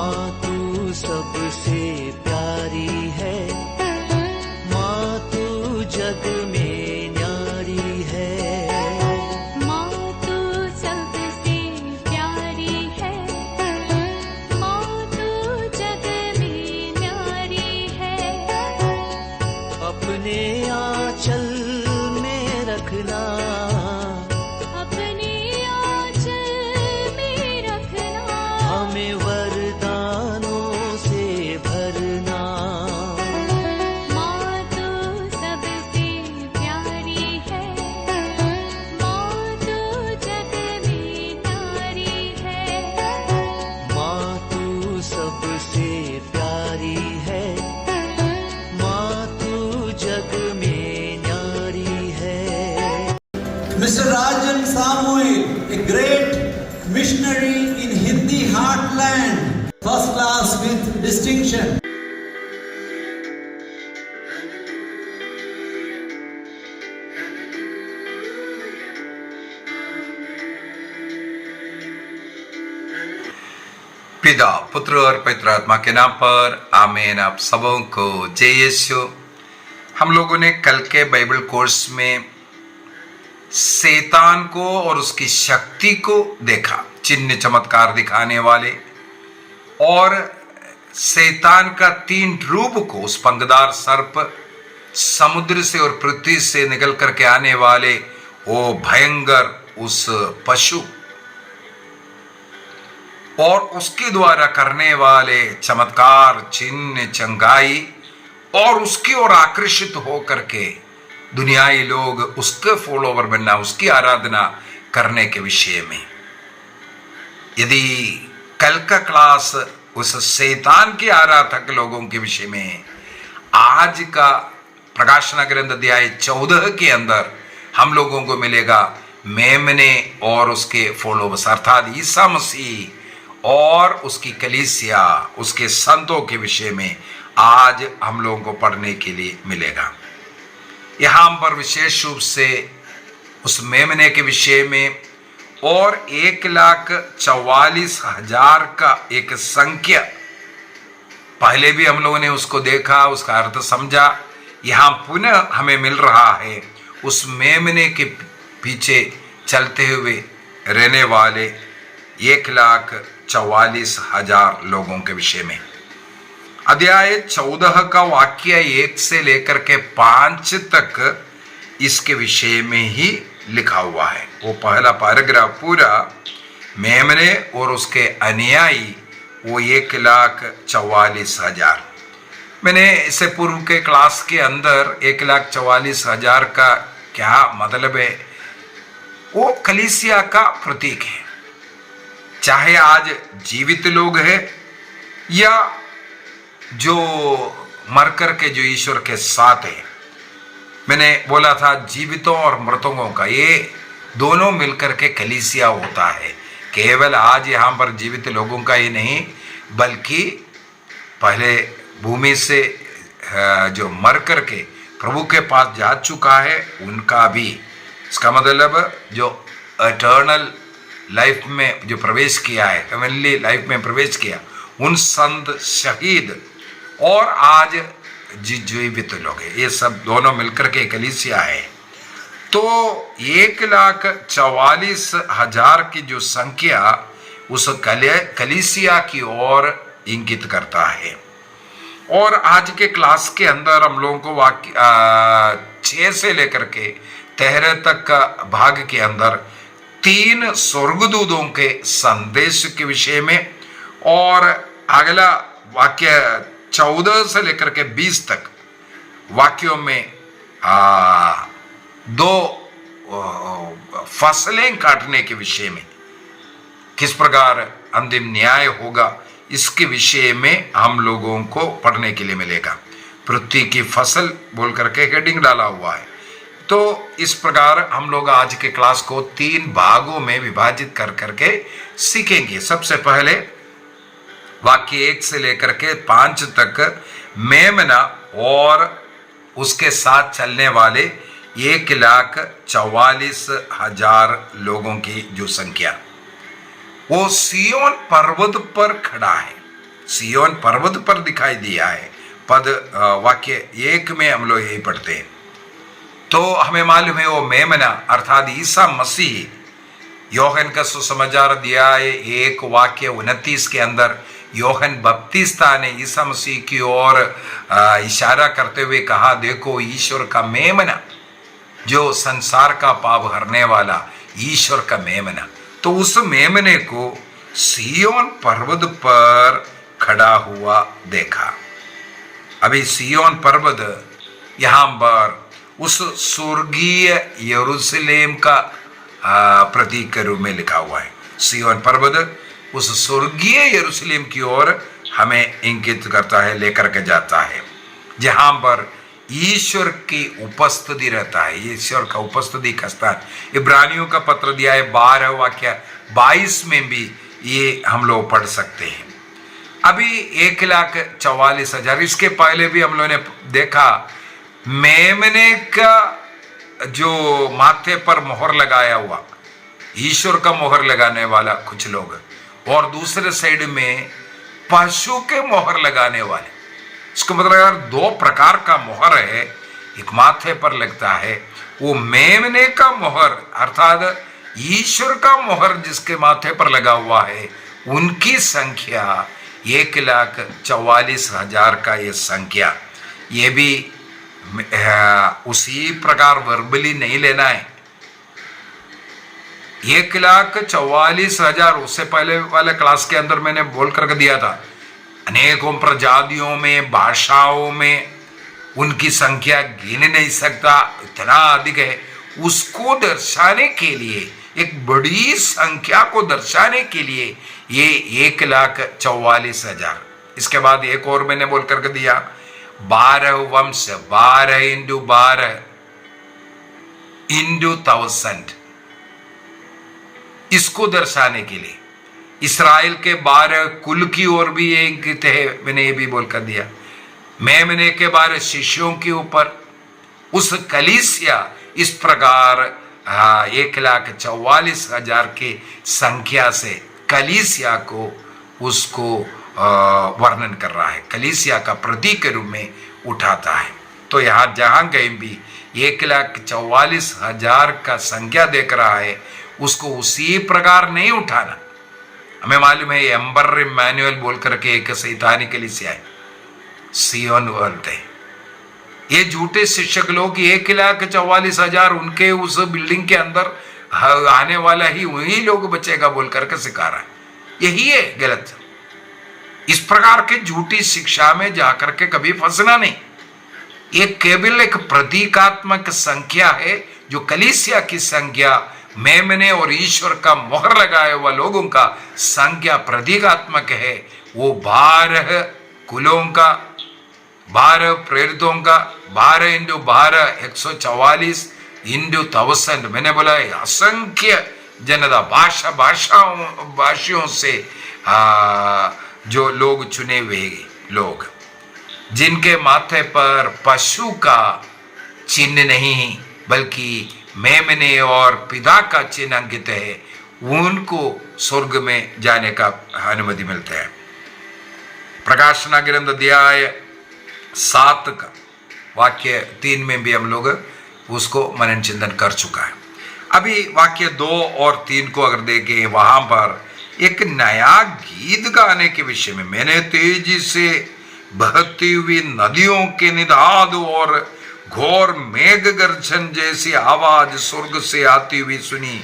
माँ तू सबसे प्यारी है, माँ तू जग में न्यारी है। माँ तू सबसे प्यारी है, माँ तू जग में न्यारी है। अपने आंचल में रखना, अपने आंचल में रखना। हमें वरदानों से भरना। माँ तू सबसे प्यारी है, माँ तू जग में न्यारी है। माँ तू सबसे प्यारी है, माँ तू जग में न्यारी है। Mr. Rajan Samuel, a great missionary in Hindi heartland, first class with distinction. पिता, पुत्र और पवित्र आत्मा के नाम पर आमीन। आप सबों को जय यीशु। हम लोगों ने कल के बाइबल कोर्स में शैतान को और उसकी शक्ति को देखा, चिन्ह चमत्कार दिखाने वाले, और शैतान का 3 रूप को, उस पंखदार सर्प, समुद्र से और पृथ्वी से निकल करके आने वाले वो भयंकर उस पशु, और उसके द्वारा करने वाले चमत्कार, चिन्ह, चंगाई, और उसकी ओर आकर्षित होकर के दुनियाई लोग उसके फॉलोवर बनना, उसकी आराधना करने के विषय में। यदि कल का क्लास उस शैतान के आराधक लोगों के विषय में, आज का प्रकाशन ग्रंथ अध्याय 14 के अंदर हम लोगों को मिलेगा मेमने और उसके फॉलोवर्स, अर्थात ईसा मसीह और उसकी कलीसिया, उसके संतों के विषय में आज हम लोगों को पढ़ने के लिए मिलेगा। यहाँ पर विशेष रूप से उस मेमने के विषय में और 1,44,000 का एक संख्या, पहले भी हम लोगों ने उसको देखा, उसका अर्थ समझा। यहाँ पुनः हमें मिल रहा है उस मेमने के पीछे चलते हुए रहने वाले 1,44,000 लोगों के विषय में। अध्याय 14 का वाक्य 1 से लेकर के 5 तक इसके विषय में ही लिखा हुआ है। वो पहला पैराग्राफ पूरा मेमने और उसके अनुयायी, वो 1,44,000। मैंने इससे पूर्व के क्लास के अंदर 1,44,000 का क्या मतलब है, वो कलीसिया का प्रतीक है। चाहे आज जीवित लोग हैं या जो मर कर के जो ईश्वर के साथ है। मैंने बोला था जीवितों और मृतकों का ये दोनों मिलकर के कलीसिया होता है। केवल आज यहाँ पर जीवित लोगों का ही नहीं, बल्कि पहले भूमि से जो मर कर के प्रभु के पास जा चुका है उनका भी। इसका मतलब जो एटर्नल लाइफ में जो प्रवेश किया है, हेवनली लाइफ में प्रवेश किया, उन संत, शहीद और आज जीवित लोग हैं, ये सब दोनों मिलकर के कलीसिया है। तो 1,44,000 की जो संख्या उस कलीसिया की ओर इंगित करता है। और आज के क्लास के अंदर हम लोगों को वाक्य 6 से लेकर के 13 तक का भाग के अंदर 3 स्वर्गदूतों के संदेश के विषय में, और अगला वाक्य 14 से लेकर के 20 तक वाक्यों में 2 फसलें काटने के विषय में, किस प्रकार अंतिम न्याय होगा, इसके विषय में हम लोगों को पढ़ने के लिए मिलेगा। पृथ्वी की फसल बोल करके हेडिंग डाला हुआ है। तो इस प्रकार हम लोग आज के क्लास को 3 भागों में विभाजित कर करके सीखेंगे। सबसे पहले वाक्य 1 से लेकर के 5 तक मेमना और उसके साथ चलने वाले 1,44,000 लोगों की जो संख्या, वो सियोन पर्वत पर खड़ा है। सियोन पर्वत पर दिखाई दिया है। पद वाक्य 1 में हम लोग यही पढ़ते हैं। तो हमें मालूम है वो मेमना अर्थात ईसा मसीह योहन का सुसमाचार अध्याय 1 वाक्य 29 के अंदर योहन बपतिस्ता ने ईसा मसीह की ओर इशारा करते हुए कहा, देखो ईश्वर का मेमना, जो संसार का पाप हरने वाला ईश्वर का मेमना। तो उस मेमने को सियोन पर्वत पर खड़ा हुआ देखा। अभी सियोन पर्वत यहाँ पर उस स्वर्गीय यरूशलेम का प्रतीक के रूप में लिखा हुआ है। सियोन पर्वत उस स्वर्गीय यरूशलेम की ओर हमें इंगित करता है, लेकर के जाता है, जहां पर ईश्वर की उपस्थिति रहता है, ईश्वर का उपस्थिति का स्थान। इब्रानियों का पत्र अध्याय 12 वाक्य 22 में भी ये हम लोग पढ़ सकते हैं। अभी 1,44,000, इसके पहले भी हम लोगों ने देखा मेमने का जो माथे पर मोहर लगाया हुआ, ईश्वर का मोहर लगाने वाला कुछ लोग, और दूसरे साइड में पशु के मोहर लगाने वाले। इसको मतलब अगर 2 प्रकार का मोहर है, एक माथे पर लगता है, वो मेमने का मोहर अर्थात ईश्वर का मोहर जिसके माथे पर लगा हुआ है, उनकी संख्या 1,44,000 का ये संख्या। ये भी उसी प्रकार वर्बली नहीं लेना है। 1,44,000 उससे पहले वाले क्लास के अंदर मैंने बोल करके दिया था, अनेकों प्रजातियों में, भाषाओं में उनकी संख्या गिन नहीं सकता, इतना अधिक है। उसको दर्शाने के लिए, एक बड़ी संख्या को दर्शाने के लिए ये 1,44,000। इसके बाद एक और मैंने बोल करके दिया, 12 वंश, 12 इंटू 12 इंटू 1000, इसको दर्शाने के लिए इसराइल के 12 कुल की ओर भी ये इंगित है। मैंने ये भी बोल कर दिया। मेमने के 12 शिष्यों के ऊपर उस कलीसिया इस प्रकार 1,44,000 की संख्या से कलीसिया को उसको वर्णन कर रहा है, कलीसिया का प्रतीक के रूप में उठाता है। तो यहाँ जहां कहीं भी 1,44,000 का संख्या देख रहा है, उसको उसी प्रकार नहीं उठाना। हमें मालूम है एम्बर इमैनुअल बोल करके एक शैतानी कलीसिया है, सियोन बोलते हैं। ये झूठे शिक्षक लोग 1,44,000 उनके उस बिल्डिंग के अंदर आने वाला ही वही लोग बचेगा बोल करके सिखा रहा है। यही है गलत। इस प्रकार के झूठी शिक्षा में जाकर के कभी फंसना नहीं। ये केवल एक प्रतीकात्मक संख्या है, जो कलीसिया की संख्या, मेमने और ईश्वर का मोहर लगाए हुआ लोगों का संख्या प्रतीकात्मक है। वो 12 कुलों का, 12 प्रेरितों का, 12 इंटू 12 144 इंटू 1000। मैंने बोला है असंख्य जनता, भाषाओं से जो लोग चुने हुए लोग, जिनके माथे पर पशु का चिन्ह नहीं बल्कि मेमने और पिता का चिन्ह अंकित है, उनको स्वर्ग में जाने का अनुमति मिलता है। प्रकाशना ग्रंथ अध्याय 7 का वाक्य 3 में भी हम लोग उसको मनन चिंतन कर चुका है। अभी वाक्य 2 और 3 को अगर देखें, वहां पर एक नया गीत गाने के विषय में, मैंने तेजी से बहती हुई नदियों के निदाद और घोर मेघ गर्जन जैसी आवाज स्वर्ग से आती हुई सुनी।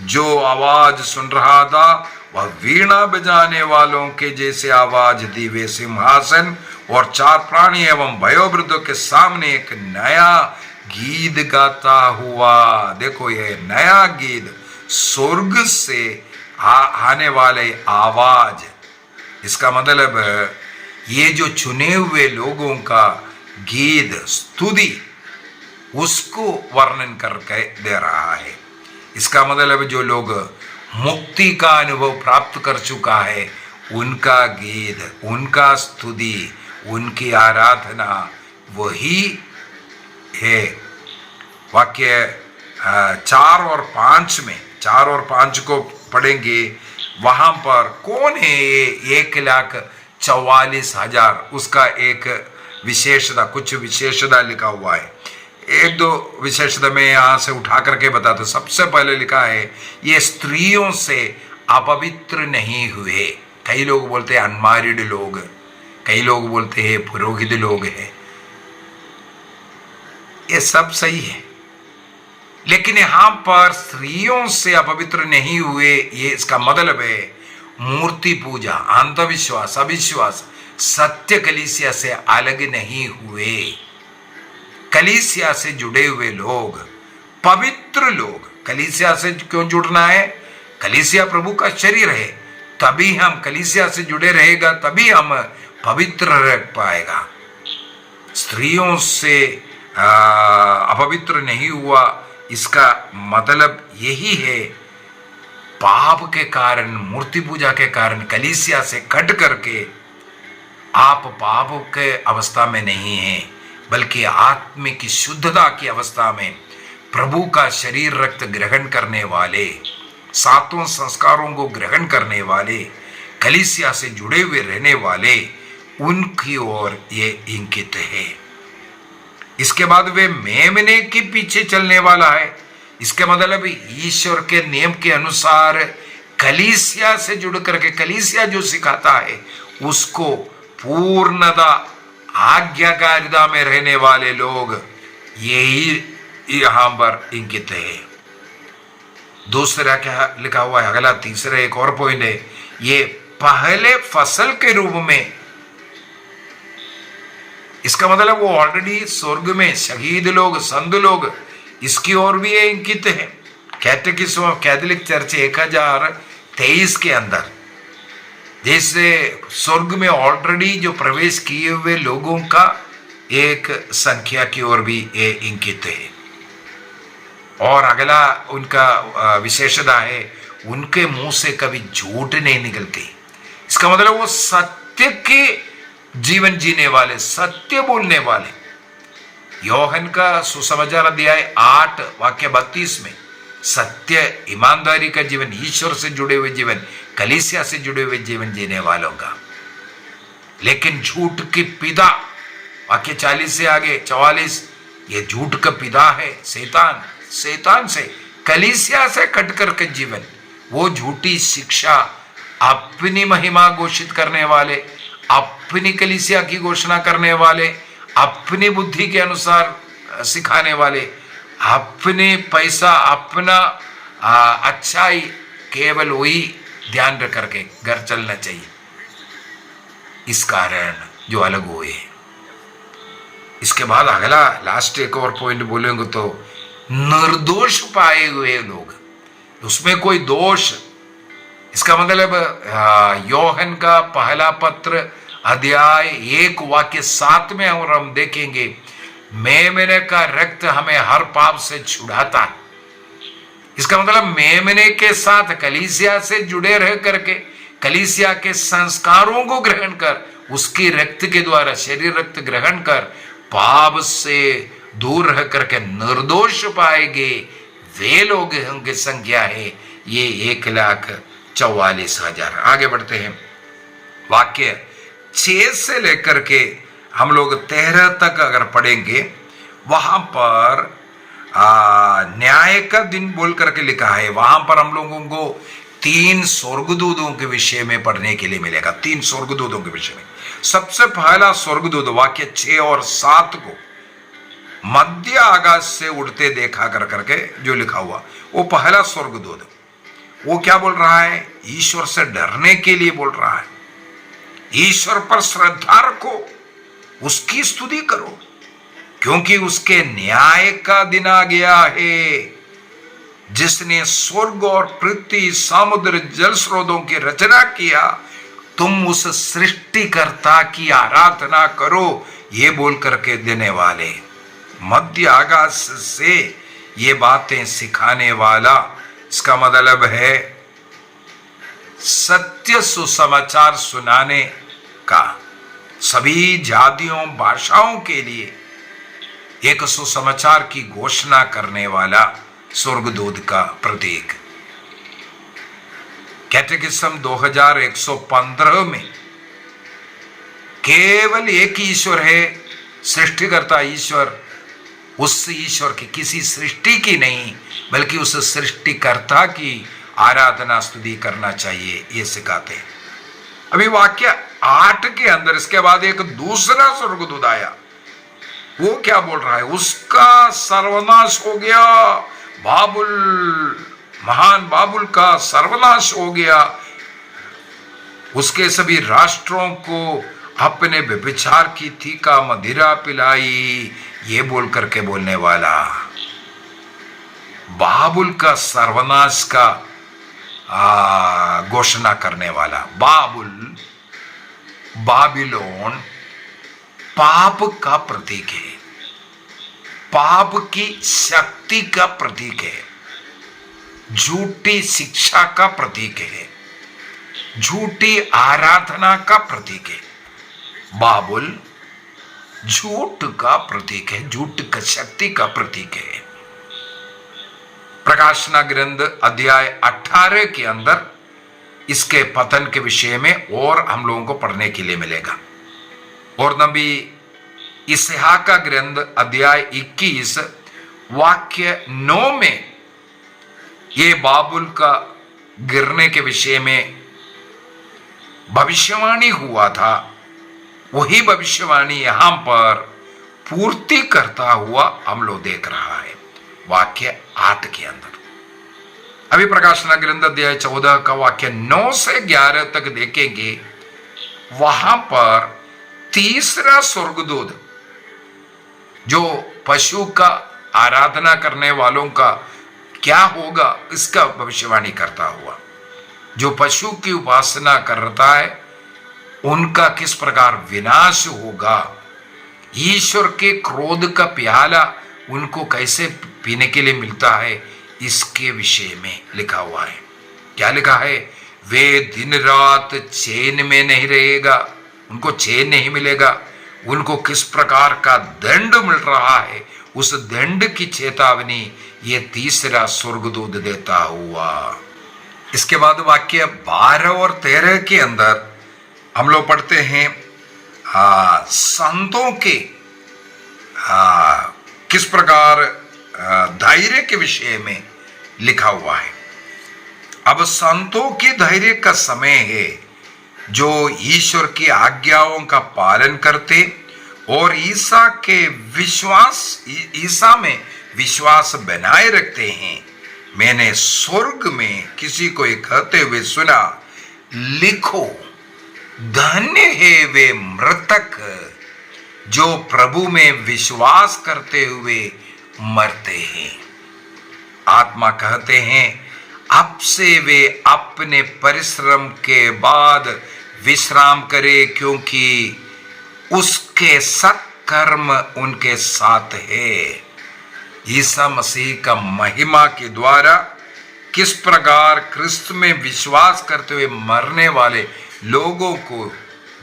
जो आवाज सुन रहा था वह वीणा बजाने वालों के जैसे आवाज थी। वे सिंहासन और 4 प्राणी एवं वयोवृद्धों के सामने एक नया गीत गाता हुआ। देखो ये नया गीत स्वर्ग से आने वाले आवाज, इसका मतलब ये जो चुने हुए लोगों का गीत स्तुति, उसको वर्णन करके दे रहा है। इसका मतलब जो लोग मुक्ति का अनुभव प्राप्त कर चुका है, उनका गीत, उनका स्तुति, उनकी आराधना वही है। वाक्य 4 और 5 में, 4 और 5 को पढ़ेंगे, वहां पर कौन है ये 44,000 उसका एक विशेषता, कुछ विशेषता लिखा हुआ है। एक दो विशेषता मैं यहाँ से उठा करके बताता हूँ। सबसे पहले लिखा है ये स्त्रियों से अपवित्र नहीं हुए। कई लोग बोलते हैं अनमैरिड लोग, कई लोग बोलते हैं पुरोहित लोग हैं, ये सब सही है, लेकिन यहां पर स्त्रियों से अपवित्र नहीं हुए, ये इसका मतलब है मूर्ति पूजा, अंधविश्वास, अविश्वास, सत्य कलीसिया से अलग नहीं हुए। कलीसिया से जुड़े हुए लोग, पवित्र लोग। कलीसिया से क्यों जुड़ना है? कलीसिया प्रभु का शरीर है, तभी हम कलीसिया से जुड़े रहेगा, तभी हम पवित्र रह पाएगा। स्त्रियों से अपवित्र नहीं हुआ, इसका मतलब यही है पाप के कारण, मूर्ति पूजा के कारण कलीसिया से कट करके आप पाप के अवस्था में नहीं हैं, बल्कि आत्मिक शुद्धता की अवस्था में प्रभु का शरीर रक्त ग्रहण करने वाले, सातों संस्कारों को ग्रहण करने वाले, कलीसिया से जुड़े हुए रहने वाले, उनकी ओर ये इंगित है। इसके बाद वे मेमने के पीछे चलने वाला है। इसके मतलब ईश्वर के नियम के अनुसार कलीसिया से जुड़ करके, कलीसिया जो सिखाता है उसको पूर्णता आज्ञाकारिता में रहने वाले लोग, यही यहां पर इंगित है। दूसरा क्या लिखा हुआ है? अगला तीसरा एक और पॉइंट है, ये पहले फसल के रूप में। इसका मतलब वो ऑलरेडी स्वर्ग में शहीद लोग, संत लोग, इसकी ओर भी ये इंगित है। कैटेकिज्म ऑफ कैथोलिक चर्च 1023 के अंदर जैसे स्वर्ग में ऑलरेडी जो प्रवेश किए हुए लोगों का एक संख्या की ओर भी ये इंगित है। और अगला उनका विशेषता है, उनके मुंह से कभी झूठ नहीं निकलती। इसका मतलब वो सत्य के जीवन जीने वाले, सत्य बोलने वाले। योहन का सुसमाचार अध्याय 8 वाक्य 32 में सत्य, ईमानदारी का जीवन, ईश्वर से जुड़े हुए जीवन, कलीसिया से जुड़े हुए जीवन जीने वालों का। लेकिन झूठ की पिता, वाक्य 40 से आगे 44, ये झूठ का पिता है शैतान। शैतान से, कलीसिया से कट करके जीवन, वो झूठी शिक्षा, अपनी महिमा घोषित करने वाले, अपनी कलीसिया की घोषणा करने वाले, अपनी बुद्धि के अनुसार सिखाने वाले, अपने पैसा, अपना अच्छाई, केवल वही ध्यान रख करके घर चलना चाहिए। इस कारण जो अलग हुए। इसके बाद अगला लास्ट एक और पॉइंट बोलेंगे तो निर्दोष पाए हुए लोग, उसमें कोई दोष। इसका मतलब योहन का पहला पत्र अध्याय 1 वाक्य 7 में और हम देखेंगे, मेमने का रक्त हमें हर पाप से छुड़ाता है। इसका मतलब मेमने के साथ कलीसिया से जुड़े रह करके, कलीसिया के संस्कारों को ग्रहण कर, उसके रक्त के द्वारा शरीर रक्त ग्रहण कर, पाप से दूर रह करके निर्दोष पाएंगे, वे लोगों की संख्या है ये 1,44,000। आगे बढ़ते हैं, वाक्य 6 से लेकर के हम लोग 13 तक अगर पढ़ेंगे, वहां पर न्याय का दिन बोल करके लिखा है। वहां पर हम लोगों को 3 स्वर्गदूतों के विषय में पढ़ने के लिए मिलेगा। 3 स्वर्गदूतों के विषय में। सबसे पहला स्वर्गदूत वाक्य 6 और 7 को मध्य आकाश से उड़ते देखा कर करके जो लिखा हुआ, वो पहला स्वर्गदूत, वो क्या बोल रहा है? ईश्वर से डरने के लिए बोल रहा है। ईश्वर पर श्रद्धा रखो, उसकी स्तुति करो, क्योंकि उसके न्याय का दिन आ गया है। जिसने स्वर्ग और पृथ्वी, समुद्र, जल स्रोतों की रचना किया, तुम उस सृष्टिकर्ता की आराधना करो, ये बोल करके देने वाले, मध्य आकाश से ये बातें सिखाने वाला। इसका मतलब है सत्य सुसमाचार सुनाने का, सभी जातियों, भाषाओं के लिए एक सुसमाचार की घोषणा करने वाला स्वर्गदूत का प्रतीक। कैटेकिज्म 2115 में केवल एक ही ईश्वर है, सृष्टिकर्ता ईश्वर। उस ईश्वर की, किसी सृष्टि की नहीं, बल्कि उस सृष्टिकर्ता की आराधना स्तुति करना चाहिए, ये सिखाते हैं। अभी वाक्य 8 के अंदर इसके बाद एक दूसरा स्वर्गदूत आया। वो क्या बोल रहा है? उसका सर्वनाश हो गया, बाबुल, महान बाबुल का सर्वनाश हो गया, उसके सभी राष्ट्रों को अपने व्यभिचार की थी का मदिरा पिलाई, ये बोल करके बोलने वाला, बाबुल का सर्वनाश का घोषणा करने वाला। बाबुल, बाबिलोन पाप का प्रतीक है, पाप की शक्ति का प्रतीक है, झूठी शिक्षा का प्रतीक है, झूठी आराधना का प्रतीक है। बाबुल झूठ का प्रतीक है, झूठ का शक्ति का प्रतीक है। प्रकाशना ग्रंथ अध्याय 18 के अंदर इसके पतन के विषय में और हम लोगों को पढ़ने के लिए मिलेगा। और नबी इसहाक का ग्रंथ अध्याय 21 वाक्य 9 में ये बाबुल का गिरने के विषय में भविष्यवाणी हुआ था, वही भविष्यवाणी यहां पर पूर्ति करता हुआ हम लोग देख रहा है वाक्य 8 के अंदर। अभी प्रकाशना ग्रंथ अध्याय 14 का वाक्य 9 से 11 तक देखेंगे। वहां पर तीसरा स्वर्गदूत जो पशु का आराधना करने वालों का क्या होगा इसका भविष्यवाणी करता हुआ, जो पशु की उपासना करता है उनका किस प्रकार विनाश होगा, ईश्वर के क्रोध का प्याला उनको कैसे पीने के लिए मिलता है, इसके विषय में लिखा हुआ है। क्या लिखा है? वे दिन रात चैन में नहीं रहेगा, उनको चैन नहीं मिलेगा, उनको किस प्रकार का दंड मिल रहा है, उस दंड की चेतावनी ये तीसरा स्वर्गदूत देता हुआ। इसके बाद वाक्य 12 और 13 के अंदर हम लोग पढ़ते हैं संतों के किस प्रकार धैर्य के विषय में लिखा हुआ है। अब संतों के धैर्य का समय है जो ईश्वर की आज्ञाओं का पालन करते और ईसा में विश्वास बनाए रखते हैं। मैंने स्वर्ग में किसी को कहते हुए सुना, लिखो धन्य है वे मृतक जो प्रभु में विश्वास करते हुए मरते हैं। आत्मा कहते हैं अब से वे अपने परिश्रम के बाद विश्राम करे, क्योंकि उसके सत्कर्म उनके साथ है। ईसा मसीह का महिमा के द्वारा किस प्रकार क्रिस्त में विश्वास करते हुए मरने वाले लोगों को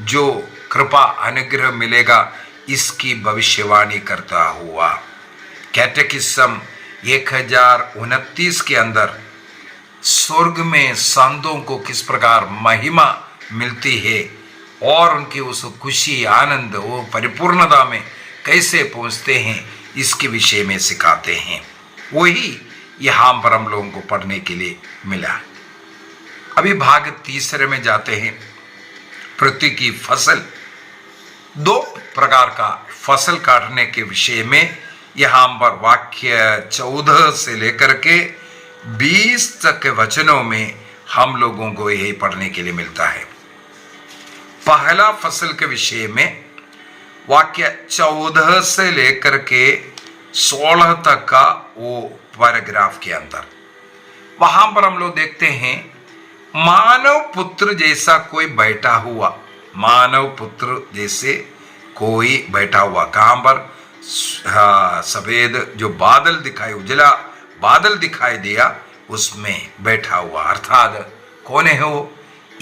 जो कृपा अनुग्रह मिलेगा, इसकी भविष्यवाणी करता हुआ। कैटेकिज्म 1029 के अंदर स्वर्ग में संतों को किस प्रकार महिमा मिलती है और उनकी उस खुशी आनंद वो परिपूर्णता में कैसे पहुंचते हैं, इसके विषय में सिखाते हैं। वही यहाँ पर हम लोगों को पढ़ने के लिए मिला। अभी भाग तीसरे में जाते हैं। पृथ्वी की फसल, 2 प्रकार का फसल काटने के विषय में यहाँ पर वाक्य 14 से लेकर के 20 तक के वचनों में हम लोगों को यही पढ़ने के लिए मिलता है। पहला फसल के विषय में वाक्य 14 से लेकर के 16 तक का वो पैराग्राफ के अंदर वहां पर हम लोग देखते हैं मानव पुत्र जैसा कोई बैठा हुआ, मानव पुत्र जैसे कोई बैठा हुआ। कहां पर? सफेद जो बादल दिखाई, उजला बादल दिखाई दिया, उसमें बैठा हुआ। अर्थात कौन है वो?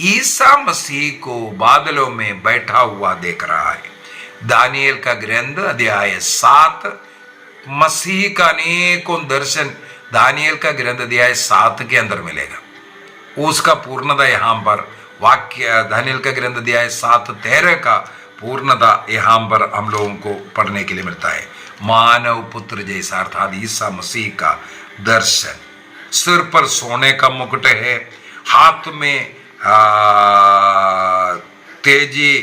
ईसा मसीह को बादलों में बैठा हुआ देख रहा है। दानियल का ग्रंथ अध्याय 7 मसीह का अनेकों दर्शन दानियल का ग्रंथ अध्याय 7 के अंदर मिलेगा। उसका पूर्णता यहाँ पर वाक्य दानियल का ग्रंथ अध्याय 7:13 का पूर्णता यहाँ पर हम लोगों को पढ़ने के लिए मिलता है। मानव पुत्र जैसा अर्थात ईसा मसीह का दर्शन, सिर पर सोने का मुकुट है, हाथ में तेजी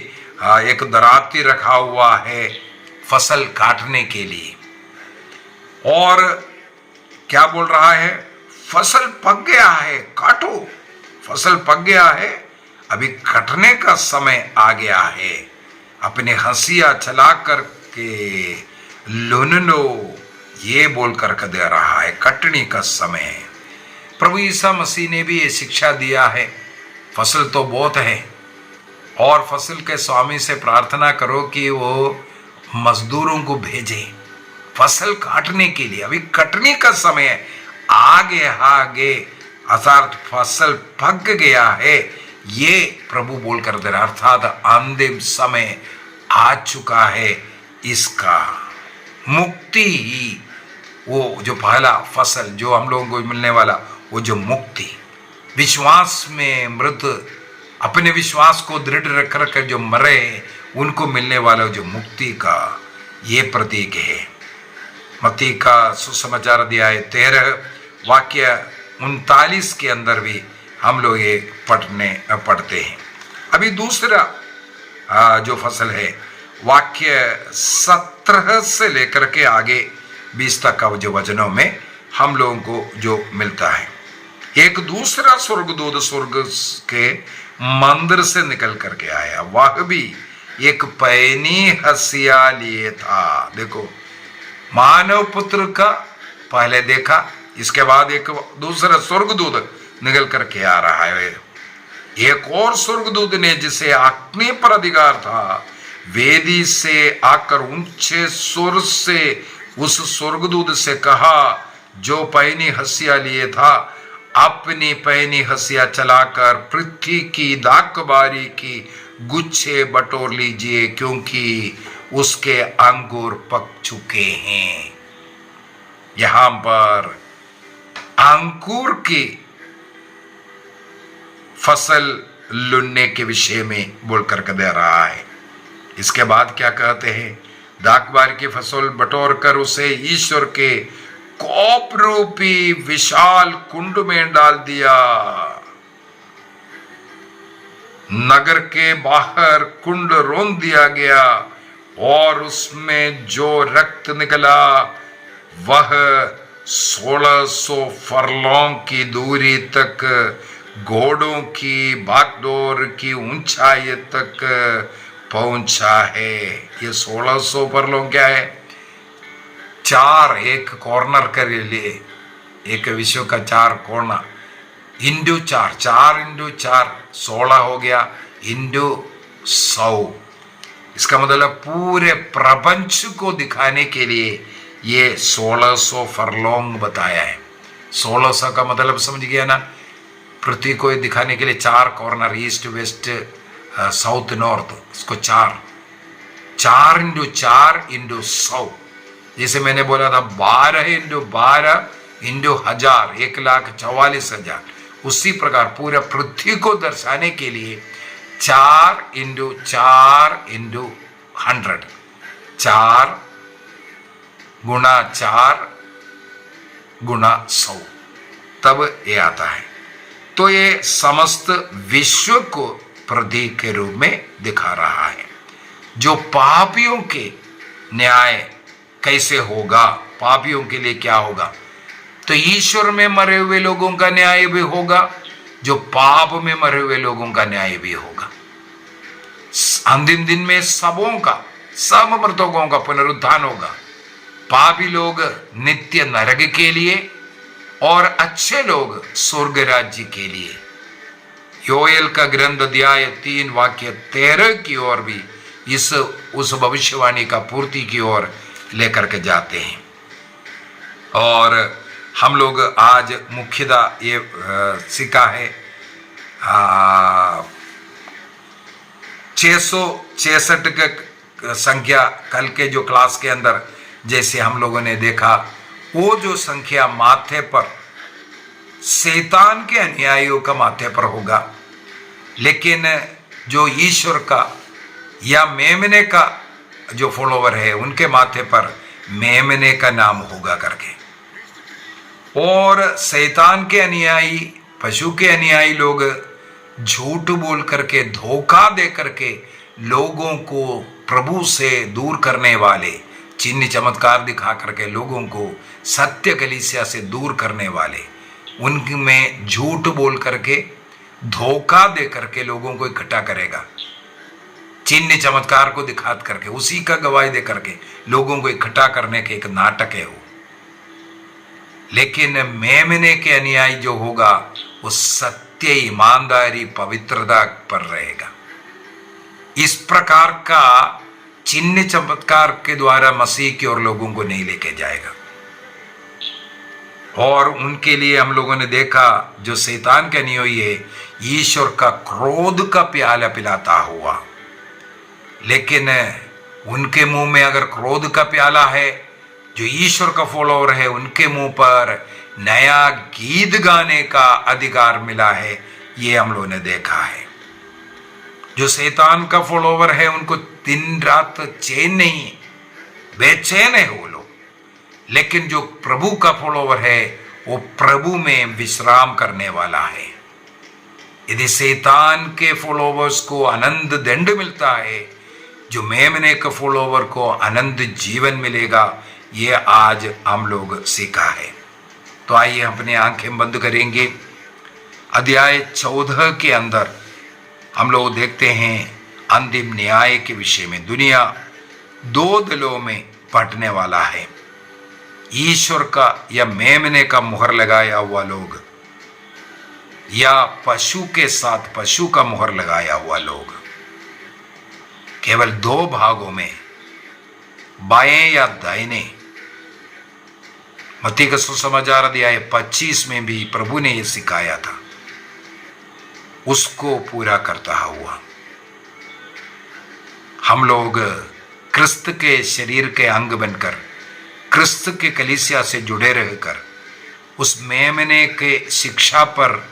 एक दराती रखा हुआ है फसल काटने के लिए, और क्या बोल रहा है, फसल पक गया है, काटो, फसल पक गया है, अभी कटने का समय आ गया है, अपने हंसिया चला कर के लुन लो, ये बोल कर दे रहा है, कटने का समय है। प्रभु ईसा मसीह ने भी ये शिक्षा दिया है, फसल तो बहुत है, और फसल के स्वामी से प्रार्थना करो कि वो मजदूरों को भेजे फसल काटने के लिए, अभी कटने का समय है, आगे अर्थात फसल पक गया है, ये प्रभु बोल कर दे रहा, अर्थात अंतिम समय आ चुका है, इसका मुक्ति ही वो जो पहला फसल जो हम लोगों को मिलने वाला, वो जो मुक्ति, विश्वास में मृत, अपने विश्वास को दृढ़ रख कर जो मरे उनको मिलने वाला जो मुक्ति का ये प्रतीक है। मत्ती का सुसमाचार अध्याय 13 वाक्य 39 के अंदर भी हम लोग ये पढ़ते हैं। अभी दूसरा जो फसल है वाक्य 17 से लेकर के आगे 20 तक का जो वचनों में हम लोगों को जो मिलता है, एक दूसरा स्वर्गदूत स्वर्ग के मंदिर से निकल करके आया, वह भी एक पैनी हंसिया लिए था। देखो, मानव पुत्र का पहले देखा, इसके बाद एक दूसरा स्वर्गदूत निकल करके आ रहा है। एक और स्वर्गदूत ने, जिसे अग्नि पर अधिकार था, वेदी से आकर ऊंचे सुर से उस स्वर्गदूत से कहा जो पैनी हंसिया लिए था, अपनी पैनी हंसिया चलाकर पृथ्वी की दाकबारी की गुच्छे बटोर लीजिए, क्योंकि उसके अंगूर पक चुके हैं। यहां पर अंकुर की फसल लुनने के विषय में बोलकर दे रहा है। इसके बाद क्या कहते हैं, दाकबार की फसल बटोर कर उसे ईश्वर के कोप रूपी विशाल कुंड में डाल दिया। नगर के बाहर कुंड रोन दिया गया और उसमें जो रक्त निकला वह 1600 फरलोंग की दूरी तक, घोड़ों की भागदौड़ की ऊंचाई तक पहुंचा है। ये 1600 फरलोंग क्या है, 4 एक कॉर्नर के लिए, एक विश्व का 4 कॉर्नर इंटू 4, 4 इंटू 4 16 हो गया, इंटू 100, इसका मतलब पूरे प्रपंच को दिखाने के लिए ये 1600 फरलोंग बताया है। 1600 का मतलब समझ गया ना, पृथ्वी को दिखाने के लिए 4 corner, east west south north, इसको 4 इंटू 4 इंटू 100, जैसे मैंने बोला था 12 इंटू 12 इंटू 1000, 1,44,000, उसी प्रकार पूरा पृथ्वी को दर्शाने के लिए 4 इंटू 4 इंटू 100, 4 गुणा 4 गुणा 100, तब ये आता है। तो ये समस्त विश्व को प्रतीक के रूप में दिखा रहा है। जो पापियों के न्याय कैसे होगा, पापियों के लिए क्या होगा, तो ईश्वर में मरे हुए लोगों का न्याय भी होगा, जो पाप में मरे हुए लोगों का न्याय भी होगा। अंतिम दिन में सबों का, सब मृतकों का पुनरुत्थान होगा। पापी लोग नित्य नरक के लिए और अच्छे लोग स्वर्ग राज्य के लिए। योएल का ग्रंथ अध्याय 3 वाक्य 13 की ओर भी उस भविष्यवाणी का पूर्ति की ओर लेकर के जाते हैं। और हम लोग आज मुख्यतः ये सीखा है 666 का संख्या। कल के जो क्लास के अंदर जैसे हम लोगों ने देखा, वो जो संख्या माथे पर शैतान के अनुयायियों का माथे पर होगा, लेकिन जो ईश्वर का या मेमने का जो फॉलोवर है उनके माथे पर मेमने का नाम होगा करके। और शैतान के अनुयायी, पशु के अनुयायी लोग झूठ बोल करके, धोखा दे करके लोगों को प्रभु से दूर करने वाले, चिन्ह चमत्कार दिखा करके लोगों को सत्य कलीसिया से दूर करने वाले, उनमें झूठ बोल करके, धोखा दे करके लोगों को इकट्ठा करेगा। चिन्ह चमत्कार को दिखा करके, उसी का गवाही दे करके लोगों को इकट्ठा करने के एक नाटक है वो। लेकिन मेमने के अनुयायी जो होगा वो सत्य, ईमानदारी, पवित्रता पर रहेगा। इस प्रकार का चिन्ह चमत्कार के द्वारा मसीह की ओर लोगों को नहीं लेके जाएगा। और उनके लिए हम लोगों ने देखा, जो शैतान के अनुयायी है, ईश्वर का क्रोध का प्याला पिलाता हुआ। लेकिन उनके मुंह में अगर क्रोध का प्याला है, जो ईश्वर का फॉलोवर है, उनके मुंह पर नया गीत गाने का अधिकार मिला है, ये हम लोगों ने देखा है। जो शैतान का फॉलोवर है उनको दिन रात चैन नहीं है, बेचैन है वो लोग। लेकिन जो प्रभु का फॉलोवर है वो प्रभु में विश्राम करने वाला है। यदि शैतान के फॉलोवर्स को आनंद दंड मिलता है, जो मेमने के फॉलोवर को आनंद जीवन मिलेगा, ये आज हम लोग सीखा है। तो आइए अपनी आंखें बंद करेंगे। अध्याय 14 के अंदर हम लोग देखते हैं अंतिम न्याय के विषय में। दुनिया दो दलों में बंटने वाला है, ईश्वर का या मेमने का मुहर लगाया हुआ लोग, या पशु के साथ पशु का मुहर लगाया हुआ लोग। केवल दो भागों में, बाएं या दाहिने। मत्ती का सुसमाचार अध्याय 25 में भी प्रभु ने यह सिखाया था, उसको पूरा करता हुआ हम लोग क्रिस्त के शरीर के अंग बनकर, क्रिस्त के कलीसिया से जुड़े रहकर, उस मेमने के शिक्षा पर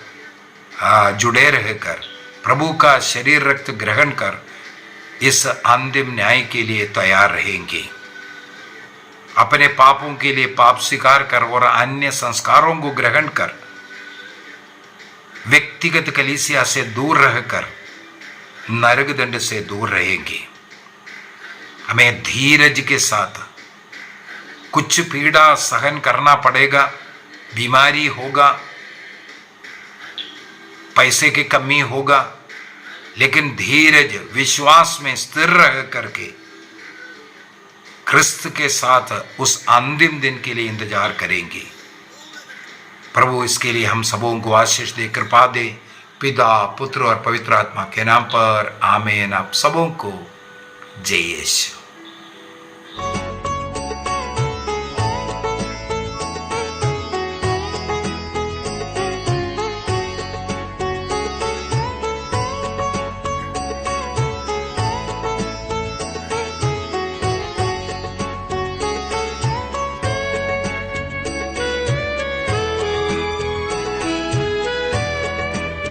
जुड़े रहकर, प्रभु का शरीर रक्त ग्रहण कर इस अंतिम न्याय के लिए तैयार रहेंगे। अपने पापों के लिए पाप स्वीकार कर और अन्य संस्कारों को ग्रहण कर, व्यक्तिगत कलीसिया से दूर रहकर नरक दंड से दूर रहेंगे। हमें धीरज के साथ कुछ पीड़ा सहन करना पड़ेगा, बीमारी होगा, पैसे की कमी होगा, लेकिन धीरज, विश्वास में स्थिर रह करके क्रिस्त के साथ उस अंतिम दिन के लिए इंतजार करेंगे। प्रभु इसके लिए हम सबों को आशीष दे, कृपा दे, पिता, पुत्र और पवित्र आत्मा के नाम पर आमीन। आप सबों को जय यीशु।